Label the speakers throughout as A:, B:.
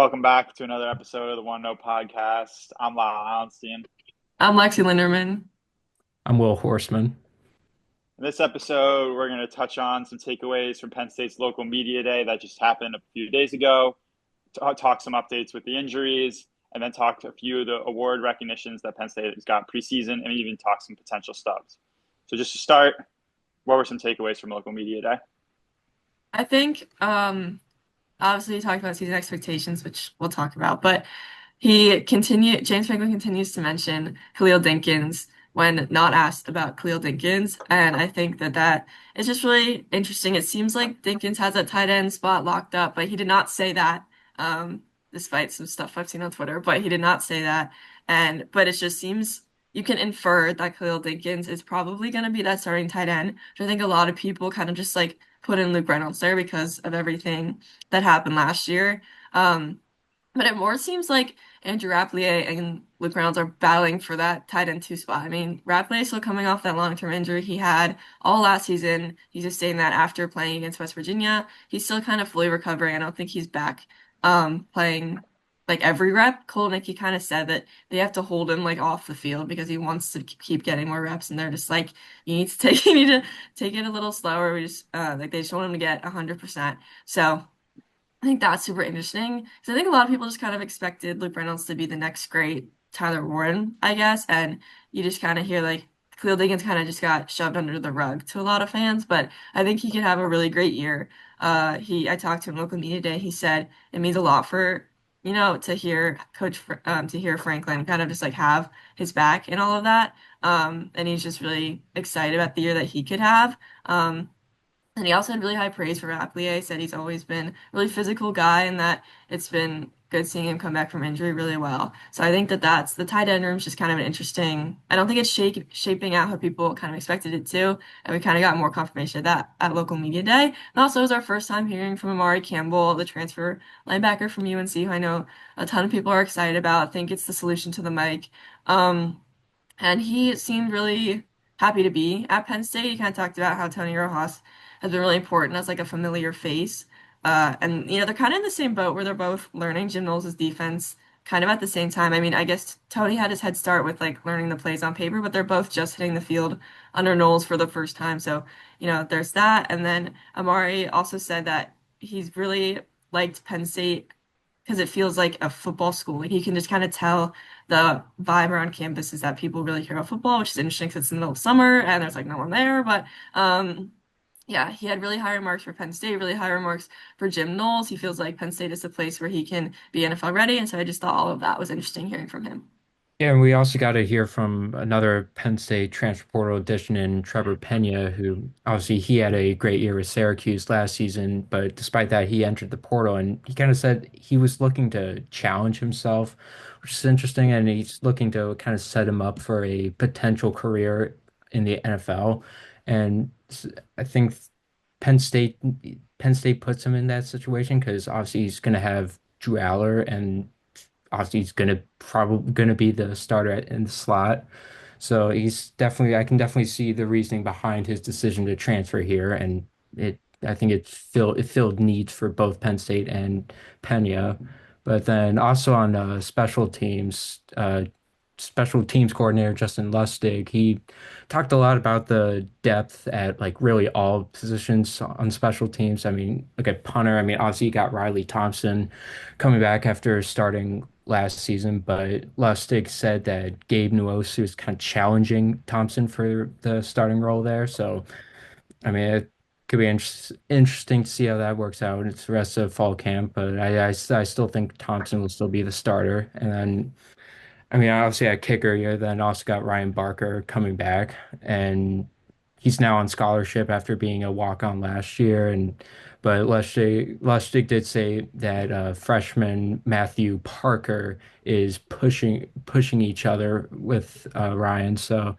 A: welcome back to another episode of the One No Podcast. I'm Lyle Allenstein.
B: I'm Lexi Linderman.
A: I'm Will Horseman. In this episode, we're going to touch on some takeaways from Penn State's local media day that just happened a few days ago, talk some updates with the injuries, and then talk to a few of the award recognitions that Penn State has got preseason, and even talk some potential stubs. So just to start, what were some takeaways from local media day?
B: I think obviously he talked about season expectations, which we'll talk about, but James Franklin continues to mention Khalil Dinkins when not asked about Khalil Dinkins, and I think that is just really interesting. It seems like Dinkins has a tight end spot locked up, but he did not say that, despite some stuff I've seen on Twitter, but he did not say that. But it just seems you can infer that Khalil Dinkins is probably going to be that starting tight end, which I think a lot of people kind of just like put in Luke Reynolds there because of everything that happened last year. Um, but it more seems like Andrew Rapplier and Luke Reynolds are battling for that tight end two spot. I mean, Rapplier is still coming off that long-term injury he had all last season. He's just saying that after playing against West Virginia, he's still kind of fully recovering. I don't think he's back playing like every rep. Cole Nicky kind of said that they have to hold him like off the field because he wants to keep getting more reps, and they're just like, you need to take you need to take it a little slower. We just like they just want him to get 100%. So I think that's super interesting because I think a lot of people just kind of expected Luke Reynolds to be the next great Tyler Warren, I guess, and you just kind of hear like Khalil Diggins kind of just got shoved under the rug to a lot of fans, but I think he could have a really great year. I talked to him local media day. He said it means a lot for to hear to hear Franklin kind of just like have his back and all of that, and he's just really excited about the year that he could have. And he also had really high praise for Rapplier. Said he's always been a really physical guy and that it's been good seeing him come back from injury really well. So I think that that's the tight end room is just kind of an interesting. I don't think it's shaping out how people kind of expected it to, and we kind of got more confirmation of that at local media day. And also, it was our first time hearing from Amari Campbell, the transfer linebacker from UNC, who I know a ton of people are excited about. I think it's the solution to the mic. And he seemed really happy to be at Penn State. He kind of talked about how Tony Rojas has been really important as like a familiar face. And they're kind of in the same boat where they're both learning Jim Knowles' defense kind of at the same time. I mean, I guess Tony had his head start with like learning the plays on paper, but they're both just hitting the field under Knowles for the first time. So, there's that. And then Amari also said that he's really liked Penn State because it feels like a football school. Like you can just kind of tell the vibe around campus is that people really care about football, which is interesting because it's in the middle of summer and there's like no one there. But yeah, he had really high remarks for Penn State, really high remarks for Jim Knowles. He feels like Penn State is a place where he can be NFL ready. And so I just thought all of that was interesting hearing from him.
C: Yeah, and we also got to hear from another Penn State transfer portal addition in Trevor Pena, who obviously he had a great year with Syracuse last season, but despite that, he entered the portal and he kind of said he was looking to challenge himself, which is interesting, and he's looking to kind of set him up for a potential career in the NFL. And I think Penn State Penn State puts him in that situation because obviously he's going to have Drew Aller and obviously he's gonna be the starter in the slot. So I can definitely see the reasoning behind his decision to transfer here, and it I think it filled needs for both Penn State and Pena. But then also on special teams coordinator Justin Lustig, he talked a lot about the depth at like really all positions on special teams. I mean, look at punter. I mean, obviously you got Riley Thompson coming back after starting last season, but Lustig said that Gabe Nwosu is kind of challenging Thompson for the starting role there. So, I mean, it could be interesting to see how that works out. It's the rest of fall camp, but I still think Thompson will still be the starter. And then I mean, obviously at kicker, you then also got Ryan Barker coming back, and he's now on scholarship after being a walk-on last year. And but Lustig did say that freshman Matthew Parker is pushing each other with Ryan. So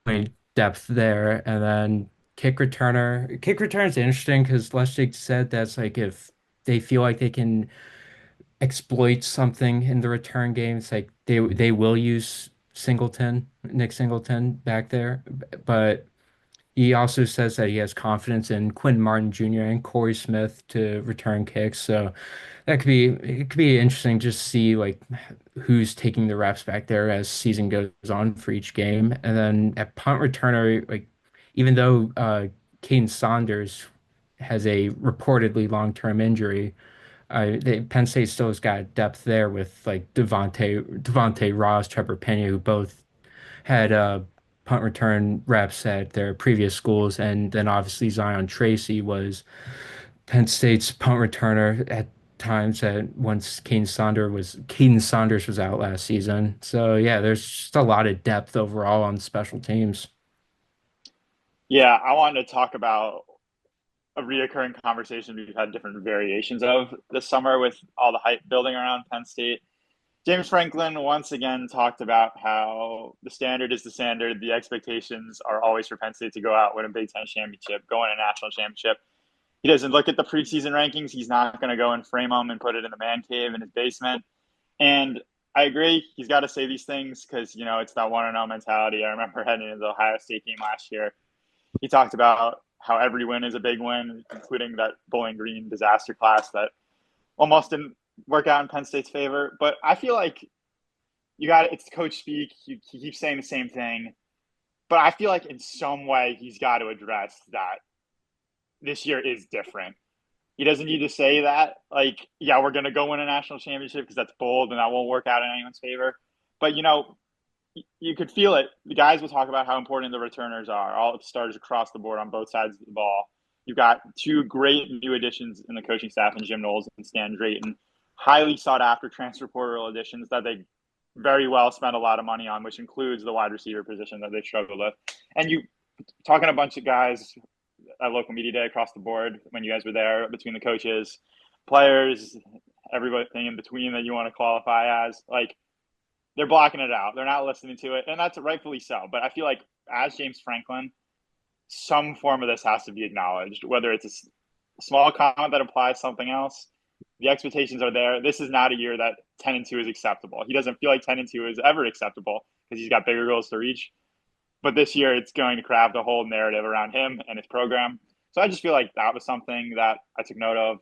C: I mean, depth there, and then kick returner is interesting because Lustig said that's like if they feel like they can exploit something in the return game. It's like they will use Nick Singleton back there, but He also says that he has confidence in Quinn Martin Jr. and Corey Smith to return kicks. So it could be interesting just to see like who's taking the reps back there as season goes on for each game. And then at punt returner, like even though Caden Saunders has a reportedly long-term injury, Penn State still has got depth there with like Devontae Ross, Trevor Pena, who both had punt return reps at their previous schools, and then obviously Zion Tracy was Penn State's punt returner at times that once Caden Saunders was out last season. So yeah, there's just a lot of depth overall on special teams.
A: Yeah, I wanted to talk about a reoccurring conversation we've had different variations of this summer with all the hype building around Penn State. James Franklin once again talked about how the standard is the standard. The expectations are always for Penn State to go out, win a Big Ten championship, go win a national championship. He doesn't look at the preseason rankings. He's not going to go and frame them and put it in the man cave in his basement. And I agree. He's got to say these things because, it's that 1-0 mentality. I remember heading into the Ohio State game last year. He talked about how every win is a big win, including that Bowling Green disaster class that almost didn't work out in Penn State's favor. But I feel like it's coach speak. He keeps saying the same thing. But I feel like in some way he's got to address that this year is different. He doesn't need to say that, like, yeah, we're going to go win a national championship because that's bold and that won't work out in anyone's favor. But, you could feel it. The guys will talk about how important the returners are, all the starters across the board on both sides of the ball. You've got two great new additions in the coaching staff in Jim Knowles and Stan Drayton, highly sought after transfer portal additions that they very well spent a lot of money on, which includes the wide receiver position that they struggled with. And you talking a bunch of guys at local media day across the board when you guys were there, between the coaches, players, everything in between that you want to qualify as, like, they're blocking it out. They're not listening to it, and that's rightfully so. But I feel like as James Franklin, some form of this has to be acknowledged, whether it's a small comment that implies something else. The expectations are there. This is not a year that 10-2 is acceptable. He doesn't feel like 10-2 is ever acceptable because he's got bigger goals to reach. But this year, it's going to craft a whole narrative around him and his program. So I just feel like that was something that I took note of.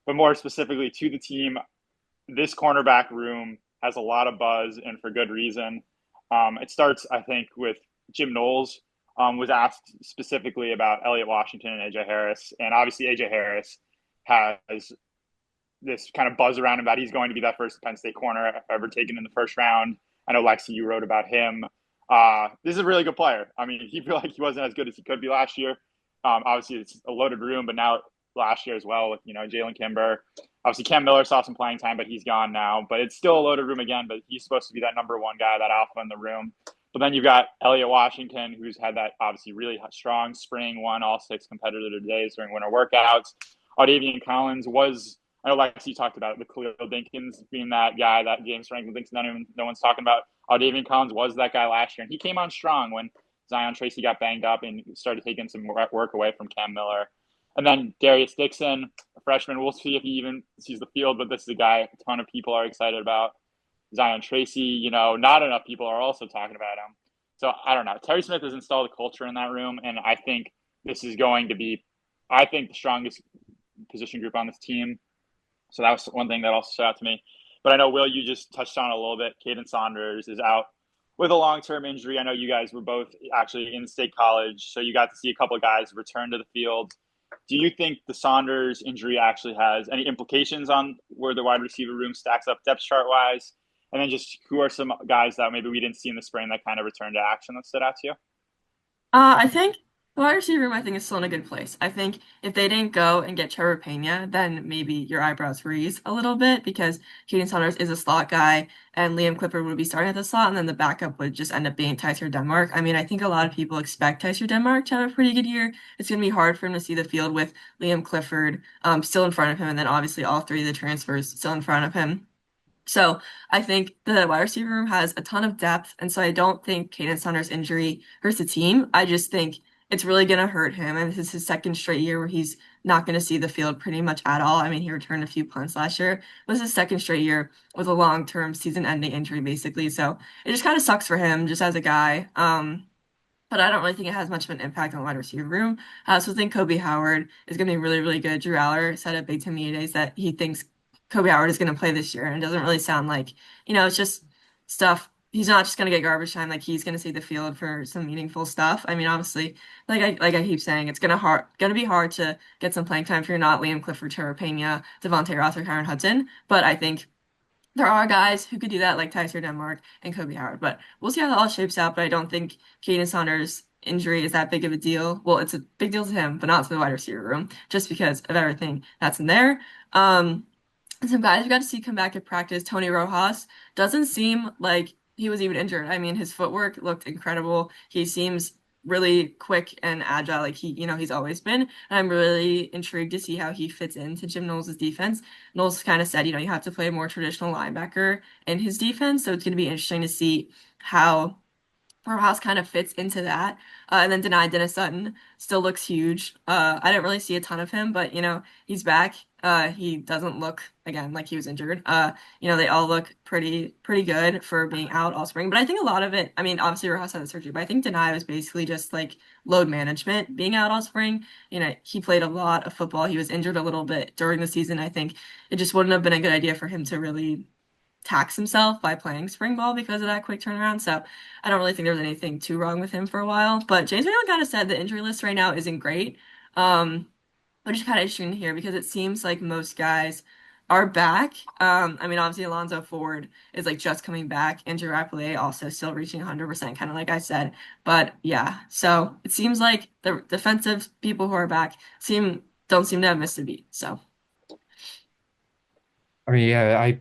A: But more specifically to the team, this cornerback room has a lot of buzz, and for good reason. It starts, I think, with Jim Knowles was asked specifically about Elliott Washington and AJ Harris. And obviously AJ Harris has this kind of buzz around him that he's going to be that first Penn State corner ever taken in the first round. I know, Lexi, you wrote about him. This is a really good player. I mean, he feel like he wasn't as good as he could be last year. Obviously, it's a loaded room, but now last year as well with, Jalen Kimber. Obviously, Cam Miller saw some playing time, but he's gone now. But it's still a loaded room again, but he's supposed to be that number one guy, that alpha in the room. But then you've got Elliott Washington, who's had that obviously really strong spring, won all 6 competitive days during winter workouts. Audavian Collins was, I know Lexi talked about it, with Khalil Dinkins being that guy that James Franklin thinks no one's talking about. Audavian Collins was that guy last year, and he came on strong when Zion Tracy got banged up and started taking some work away from Cam Miller. And then Darius Dixon, a freshman. We'll see if he even sees the field, but this is a guy a ton of people are excited about. Zion Tracy, not enough people are also talking about him. So I don't know. Terry Smith has installed a culture in that room, and I think this is going to be, the strongest position group on this team. So that was one thing that also stood out to me. But I know, Will, you just touched on it a little bit. Caden Saunders is out with a long-term injury. I know you guys were both actually in State College, so you got to see a couple of guys return to the field. Do you think the Saunders injury actually has any implications on where the wide receiver room stacks up depth chart-wise? And then just who are some guys that maybe we didn't see in the spring that kind of returned to action that stood out to you?
B: I think the wide receiver room, I think, is still in a good place. I think if they didn't go and get Trevor Pena, then maybe your eyebrows raise a little bit because Caden Saunders is a slot guy and Liam Clifford would be starting at the slot, and then the backup would just end up being Tyser Denmark. I mean, I think a lot of people expect Tyser Denmark to have a pretty good year. It's going to be hard for him to see the field with Liam Clifford still in front of him, and then obviously all 3 of the transfers still in front of him. So I think the wide receiver room has a ton of depth, and so I don't think Caden Saunders' injury hurts the team. I just think it's really going to hurt him, and this is his second straight year where he's not going to see the field pretty much at all. I mean, he returned a few punts last year. It was his second straight year with a long-term season-ending injury, basically. So it just kind of sucks for him, just as a guy. but I don't really think it has much of an impact on the wide receiver room. I also think Kobe Howard is going to be really, really good. Drew Aller said at Big Ten Media Days that he thinks Kobe Howard is going to play this year, and it doesn't really sound like, it's just stuff. He's not just going to get garbage time. Like he's going to see the field for some meaningful stuff. I mean, obviously, like I keep saying, it's gonna be hard to get some playing time if you're not Liam Clifford, Trevor Pena, Devontae Ross, or Kyron Hudson. But I think there are guys who could do that, like Tyser Denmark and Kobe Howard, but we'll see how that all shapes out. But I don't think Caden Saunders' injury is that big of a deal. Well, it's a big deal to him, but not to the wide receiver room, just because of everything that's in there. And some guys we got to see come back at practice. Tony Rojas doesn't seem like he was even injured. I mean, his footwork looked incredible. He seems really quick and agile, like he's always been. And I'm really intrigued to see how he fits into Jim Knowles' defense. Knowles kind of said, you have to play a more traditional linebacker in his defense. So it's going to be interesting to see how Rojas kind of fits into that. And then denied Dennis Sutton still looks huge. I didn't really see a ton of him, but he's back. He doesn't look again like he was injured. They all look pretty good for being out all spring. But I think a lot of it, I mean, obviously Rojas had the surgery, but I think Deny was basically just like load management being out all spring. He played a lot of football. He was injured a little bit during the season. I think it just wouldn't have been a good idea for him to really tax himself by playing spring ball because of that quick turnaround. So I don't really think there's anything too wrong with him for a while. But James Franklin kind of said the injury list right now isn't great. Which is kind of interesting to hear because it seems like most guys are back. I mean, obviously Alonzo Ford is like just coming back. Andrew Rappleyea also still reaching 100%, kind of like I said. But yeah, so it seems like the defensive people who are back don't seem to have missed a beat. So
C: I mean, yeah, I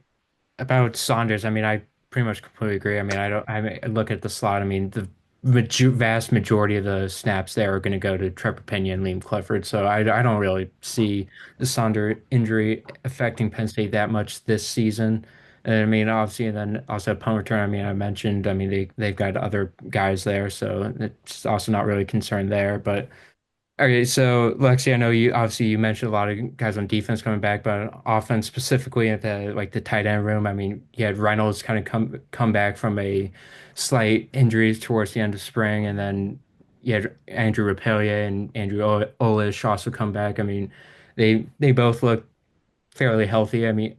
C: about Saunders, I mean, I pretty much completely agree. I mean, I don't. I look at the slot. I mean, the vast majority of the snaps there are going to go to Trevor Pena and Liam Clifford. So I don't really see the Saunders injury affecting Penn State that much this season. And I mean, obviously, and then also punt return. I mean, I mentioned. I mean, they've got other guys there, so it's also not really concerned there. But okay, so Lexi, I know you mentioned a lot of guys on defense coming back, but on offense specifically at the tight end room, I mean, you had Reynolds kind of come back from a slight injury towards the end of spring, and then you had Andrew Rapelje and Andrew Olish also come back. I mean, they both look fairly healthy. I mean,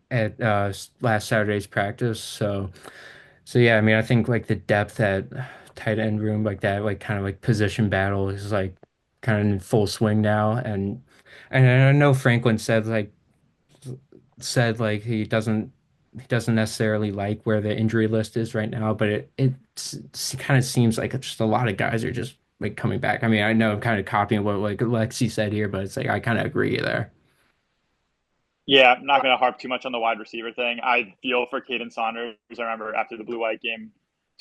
C: at last Saturday's practice, so yeah, I mean, I think like the depth at tight end room, like that, like kind of like position battle is like kind of in full swing now. And I know Franklin said like he doesn't necessarily like where the injury list is right now, but it kind of seems like it's just a lot of guys are just like coming back. I mean, I know I'm kind of copying what like Lexi said here, but it's like I kind of agree there.
A: Yeah, I'm not going to harp too much on the wide receiver thing. I feel for Caden Saunders. I remember after the Blue White game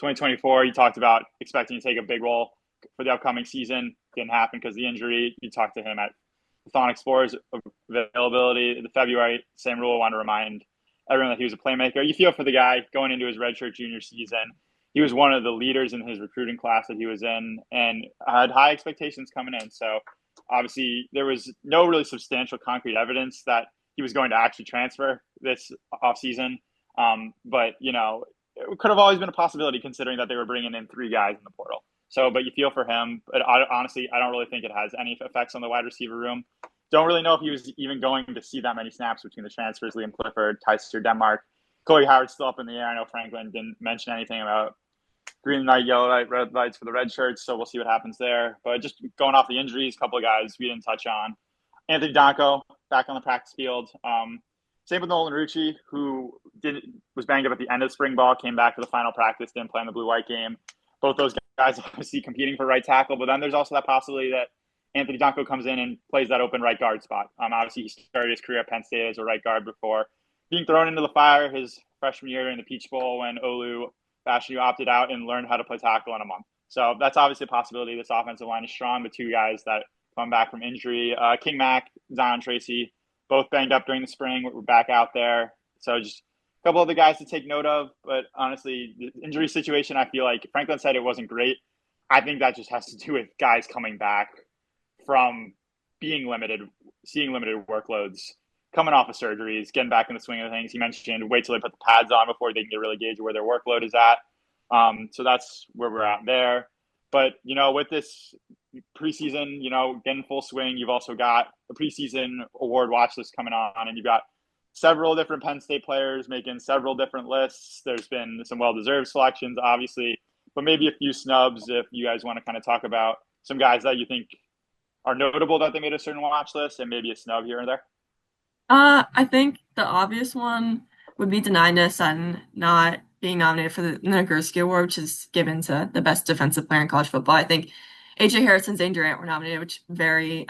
A: 2024, he talked about expecting to take a big role for the upcoming season. Didn't happen because of the injury. You talked to him at Thon Explorers availability in February. Same rule. I want to remind everyone that he was a playmaker. You feel for the guy going into his redshirt junior season. He was one of the leaders in his recruiting class that he was in and had high expectations coming in. So obviously there was no really substantial concrete evidence that he was going to actually transfer this offseason. But, it could have always been a possibility considering that they were bringing in three guys in the portal. So, but you feel for him. But honestly, I don't really think it has any effects on the wide receiver room. Don't really know if he was even going to see that many snaps between the transfers, Liam Clifford, Tyser Denmark. Corey Howard's still up in the air. I know Franklin didn't mention anything about green light, yellow light, red lights for the red shirts. So we'll see what happens there. But just going off the injuries, a couple of guys we didn't touch on. Anthony Donko back on the practice field. Same with Nolan Rucci, who was banged up at the end of spring ball, came back to the final practice, didn't play in the blue-white game. Both those guys obviously competing for right tackle, but then there's also that possibility that Anthony Donko comes in and plays that open right guard spot. Obviously, he started his career at Penn State as a right guard before being thrown into the fire his freshman year in the Peach Bowl when Olu Fashanu opted out and learned how to play tackle in a month. So that's obviously a possibility. This offensive line is strong, but two guys that come back from injury. King Mack, Zion Tracy, both banged up during the spring. We're back out there. So just a couple of the guys to take note of. But honestly, the injury situation, I feel like Franklin said it wasn't great. I think that just has to do with guys coming back from being limited, seeing limited workloads, coming off of surgeries, getting back in the swing of things. He mentioned wait till they put the pads on before they can get really gauge where their workload is at. So that's where we're at there. But, with this preseason, getting full swing, you've also got a preseason award watch list coming on, and you've got several different Penn State players making several different lists. There's been some well-deserved selections, obviously, but maybe a few snubs if you guys want to kind of talk about some guys that you think are notable that they made a certain watch list and maybe a snub here and there.
B: I think the obvious one would be Denida Sutton not being nominated for the Nagurski Award, which is given to the best defensive player in college football. I think AJ Harris and Zane Durant were nominated, which very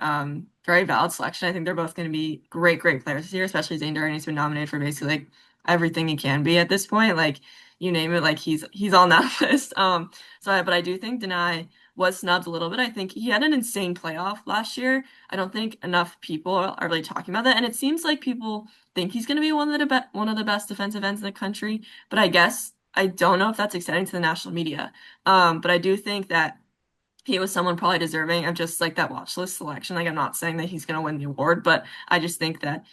B: valid selection. I think they're both going to be great players this year, especially Zane Durant. He's been nominated for basically like everything he can be at this point. Like you name it, like he's on that list. But I do think Denai was snubbed a little bit. I think he had an insane playoff last year. I don't think enough people are really talking about that. And it seems like people think he's going to be one of the best defensive ends in the country. But I guess I don't know if that's exciting to the national media. But I do think that he was someone probably deserving of just like that watch list selection. Like I'm not saying that he's going to win the award, but I just think that,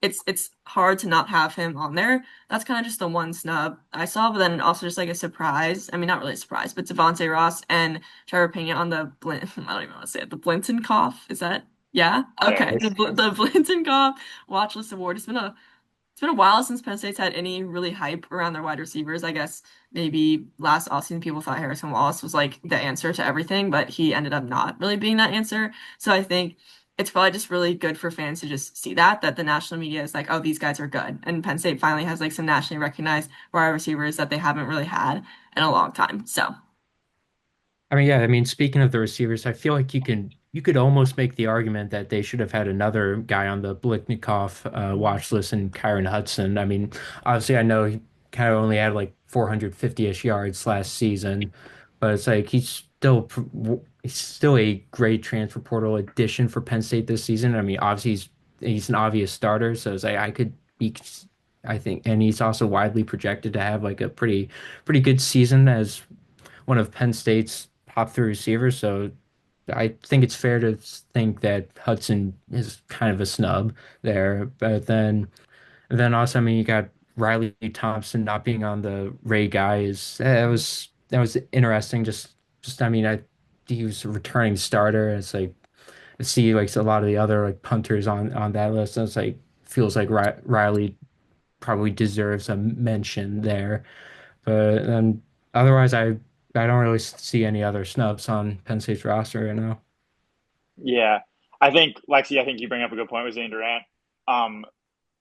B: it's hard to not have him on there. That's kind of just the one snub I saw, but then also just like a surprise. I mean, not really a surprise, but Devontae Ross and Trevor Pena on the I don't even want to say it. The Blinton Is that? Yeah.
A: Yeah.
B: Okay. The Blinton watch list award. It's been a while since Penn State's had any really hype around their wide receivers. I guess maybe last offseason people thought Harrison Wallace was like the answer to everything, but he ended up not really being that answer. So I think it's probably just really good for fans to just see that the national media is like, oh, these guys are good. And Penn State finally has like some nationally recognized wide receivers that they haven't really had in a long time. So
C: I mean, yeah, I mean, speaking of the receivers, I feel like you could almost make the argument that they should have had another guy on the Blicknikoff watch list and Kyron Hudson. I mean, obviously, I know he kind of only had like 450-ish yards last season, but it's like he's still a great transfer portal addition for Penn State this season. I mean, obviously, he's an obvious starter, so it's like I could be. I think, and he's also widely projected to have like a pretty good season as one of Penn State's top three receivers. So I think it's fair to think that Hudson is kind of a snub there. But then also, I mean, you got Riley Thompson not being on the Ray guy is that was interesting. Just I mean, he was a returning starter. It's like I see like a lot of the other like punters on that list. And it's like feels like Riley probably deserves a mention there. But otherwise, I don't really see any other snubs on Penn State's roster right now.
A: Yeah. I think, Lexi, I think you bring up a good point with Zane Durant. Um,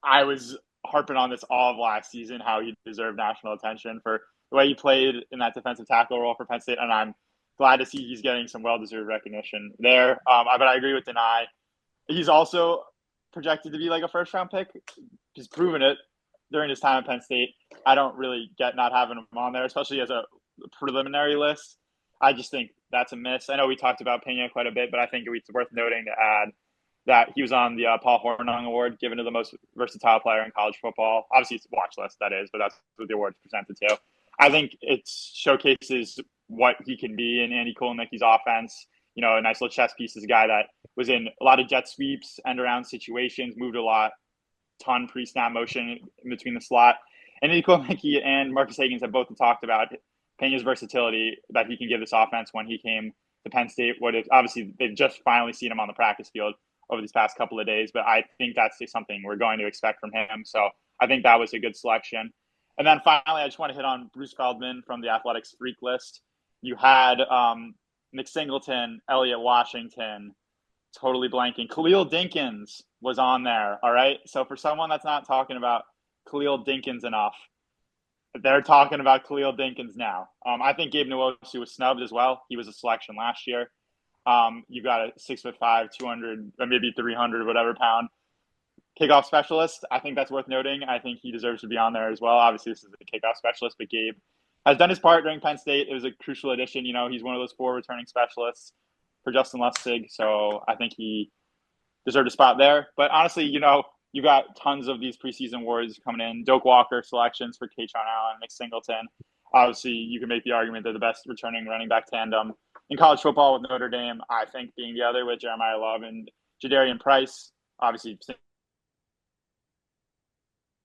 A: I was harping on this all of last season, how he deserved national attention for the way he played in that defensive tackle role for Penn State. And I'm glad to see he's getting some well-deserved recognition there. But I agree with Denai. He's also projected to be like a first-round pick. He's proven it during his time at Penn State. I don't really get not having him on there, especially as a preliminary list. I just think that's a miss. I know we talked about Pena quite a bit, but I think it's worth noting to add that he was on the Paul Hornung Award, given to the most versatile player in college football. Obviously, it's a watch list, that is, but that's what the award's presented to. I think it showcases what he can be in Andy Kotelnicki's offense. A nice little chess piece is a guy that was in a lot of jet sweeps, end around situations, moved a ton pre-snap motion in between the slot. And Andy Kotelnicki and Marcus Hagans have both talked about Pena's versatility that he can give this offense when he came to Penn State. Obviously, they've just finally seen him on the practice field over these past couple of days, but I think that's something we're going to expect from him. So I think that was a good selection. And then finally, I just want to hit on Bruce Feldman from the Athletics Freak list. You had Nick Singleton, Elliott Washington, totally blanking. Khalil Dinkins was on there, all right? So for someone that's not talking about Khalil Dinkins enough, they're talking about Khalil Dinkins now. I think Gabe Nwosu was snubbed as well. He was a selection last year. You've got a 6'5", 200, or maybe 300, whatever pound kickoff specialist. I think that's worth noting. I think he deserves to be on there as well. Obviously, this is the kickoff specialist, but Gabe has done his part during Penn State. It was a crucial addition. He's one of those 4 returning specialists for Justin Lustig. So I think he deserved a spot there. But honestly, you got tons of these preseason awards coming in. Doak Walker selections for Kaytron Allen, Nick Singleton. Obviously, you can make the argument they're the best returning running back tandem in college football with Notre Dame, I think, being the other with Jeremiah Love and Jadarian Price. Obviously,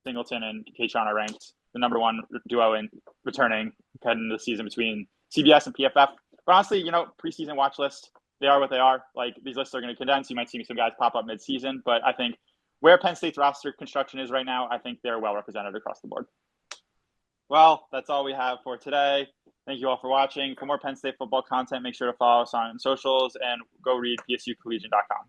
A: Singleton and Kaytron are ranked the number 1 duo in returning heading into the season between CBS and PFF. But honestly, preseason watch list, they are what they are. Like, these lists are going to condense. You might see some guys pop up mid-season, but I think where Penn State's roster construction is right now, I think they're well represented across the board. Well, that's all we have for today. Thank you all for watching. For more Penn State football content, make sure to follow us on socials and go read psucollegian.com.